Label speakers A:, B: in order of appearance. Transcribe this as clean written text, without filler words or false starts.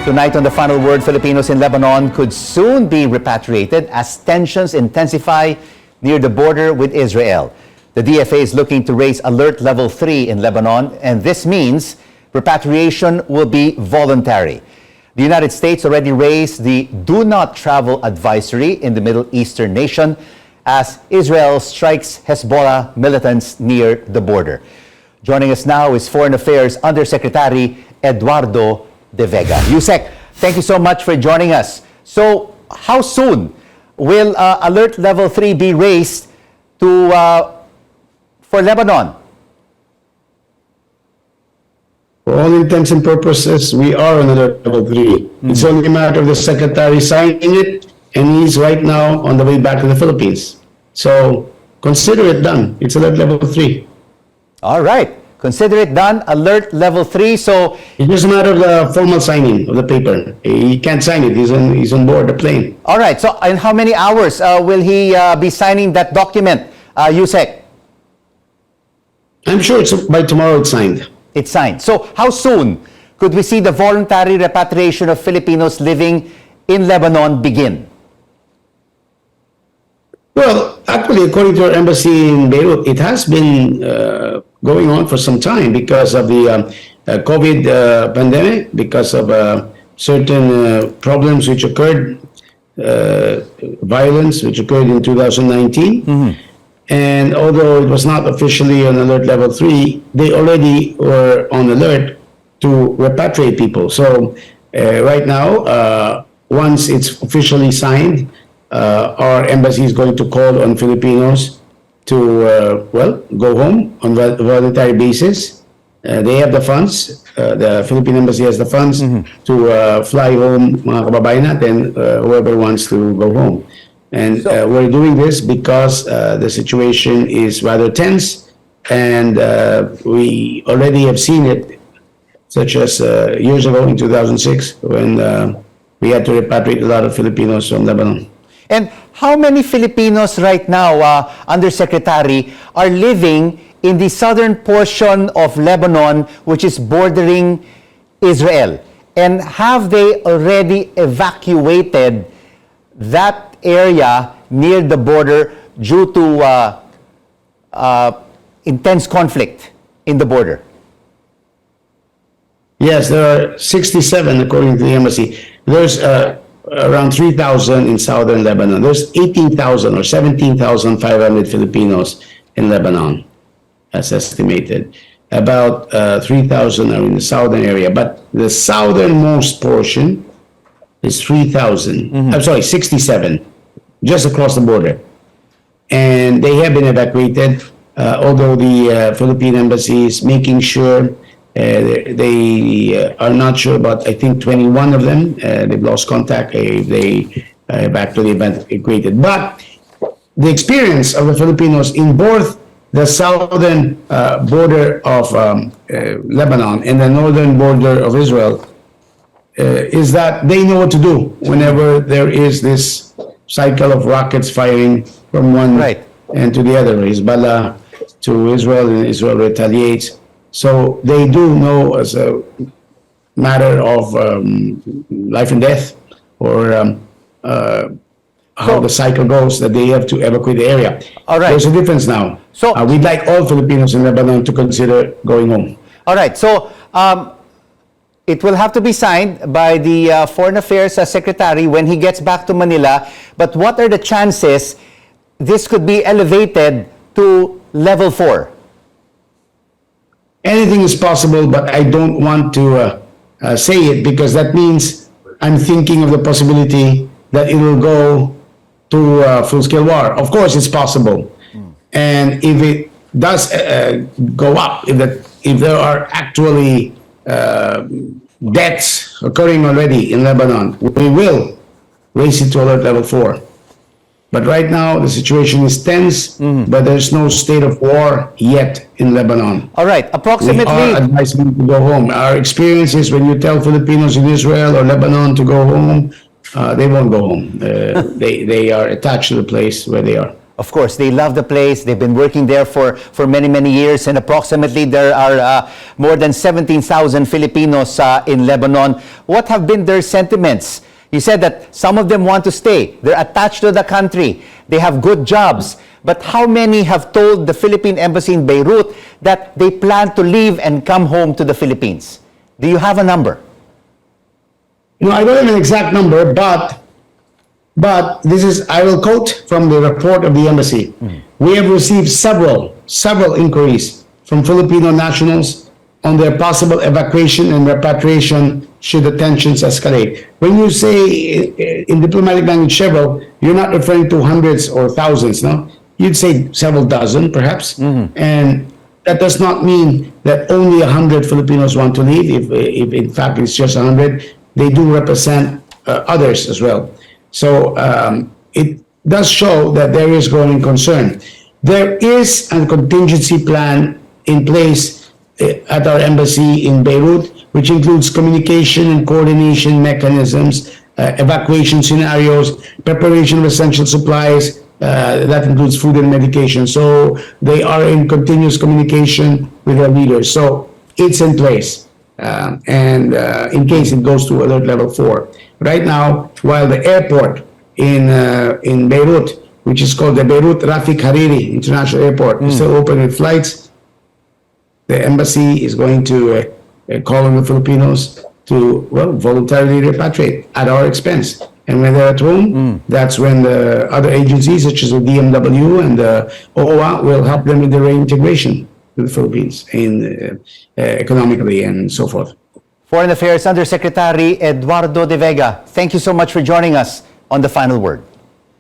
A: Tonight on The Final Word, Filipinos in Lebanon could soon be repatriated as tensions intensify near the border with Israel. The DFA is looking to raise alert level 3 in Lebanon, and this means repatriation will be voluntary. The United States already raised the do not travel advisory in the Middle Eastern nation as Israel strikes Hezbollah militants near the border. Joining us now is Foreign Affairs Undersecretary Eduardo de Vega. Yusek, thank you so much for joining us. So, how soon will alert level 3 be raised to for Lebanon?
B: For all intents and purposes, we are on alert level 3. It's only a matter of the Secretary signing it, and he's right now on the way back to the Philippines. So, consider it done. It's alert level 3.
A: All right. Consider it done. Alert level 3. So
B: it's just a matter of the formal signing of the paper. He can't sign it. He's on board the plane.
A: All right. So in how many hours will he be signing that document, Yusek?
B: I'm sure it's by tomorrow it's signed.
A: It's signed. So how soon could we see the voluntary repatriation of Filipinos living in Lebanon begin?
B: Well, actually, according to our embassy in Beirut, it has been going on for some time because of the COVID pandemic, because of certain problems which occurred, violence which occurred in 2019. And although it was not officially on alert level 3, they already were on alert to repatriate people. So right now, once it's officially signed, our embassy is going to call on Filipinos to, go home on a voluntary basis. They have the funds. The Philippine embassy has the funds to fly home mga kababayan natin, whoever wants to go home. And we're doing this because the situation is rather tense, and we already have seen it, such as years ago in 2006 when we had to repatriate a lot of Filipinos from Lebanon.
A: And how many Filipinos right now, Undersecretary, are living in the southern portion of Lebanon, which is bordering Israel? And have they already evacuated that area near the border due to intense conflict in the border?
B: Yes, there are 67 according to the embassy. There's around 3,000 in southern Lebanon. There's 18,000 or 17,500 Filipinos in Lebanon, as estimated. About 3,000 are in the southern area, but the southernmost portion is 3,000. I'm sorry, 67, just across the border. And they have been evacuated, although the Philippine embassy is making sure. They are not sure about, I think, 21 of them. They've lost contact. They have actually evacuated. But the experience of the Filipinos in both the southern border of Lebanon and the northern border of Israel is that they know what to do whenever there is this cycle of rockets firing from one end to the other. Hezbollah to Israel, and Israel retaliates. So they do know, as a matter of life and death, or how the cycle goes, that they have to evacuate the area.
A: All right.
B: There's a difference now. So we'd like all Filipinos in Lebanon to consider going home.
A: All right. So it will have to be signed by the Foreign Affairs Secretary when he gets back to Manila. But what are the chances this could be elevated to level 4?
B: Anything is possible, but I don't want to say it because that means I'm thinking of the possibility that it will go to full-scale war. Of course, it's possible. And if it does go up, if there are actually deaths occurring already in Lebanon, we will raise it to alert level 4. But right now, the situation is tense, but there's no state of war yet in Lebanon.
A: All right, approximately.
B: We are advising them to go home. Our experience is when you tell Filipinos in Israel or Lebanon to go home, they won't go home. They are attached to the place where they are.
A: Of course, they love the place. They've been working there for many, many years. And approximately there are more than 17,000 Filipinos in Lebanon. What have been their sentiments? You said that some of them want to stay. They're attached to the country. They have good jobs. But how many have told the Philippine Embassy in Beirut that they plan to leave and come home to the Philippines? Do you have a number?
B: No, I don't have an exact number, but this is, I will quote from the report of the embassy. We have received several inquiries from Filipino nationals on their possible evacuation and repatriation should the tensions escalate. When you say in diplomatic language several, you're not referring to hundreds or thousands, no? You'd say several dozen, perhaps. And that does not mean that only 100 Filipinos want to leave. If in fact it's just 100, they do represent others as well. So it does show that there is growing concern. There is a contingency plan in place at our embassy in Beirut, which includes communication and coordination mechanisms, evacuation scenarios, preparation of essential supplies, that includes food and medication. So they are in continuous communication with their leaders. So it's in place. And in case it goes to alert level 4. Right now, while the airport in Beirut, which is called the Beirut Rafik Hariri International Airport, is still open with flights, the embassy is going to call on the Filipinos to, well, voluntarily repatriate at our expense. And when they're at home, that's when the other agencies, such as the DMW and the OOA, will help them with the reintegration to the Philippines in economically and so forth.
A: Foreign Affairs Undersecretary Eduardo de Vega, thank you so much for joining us on The Final Word.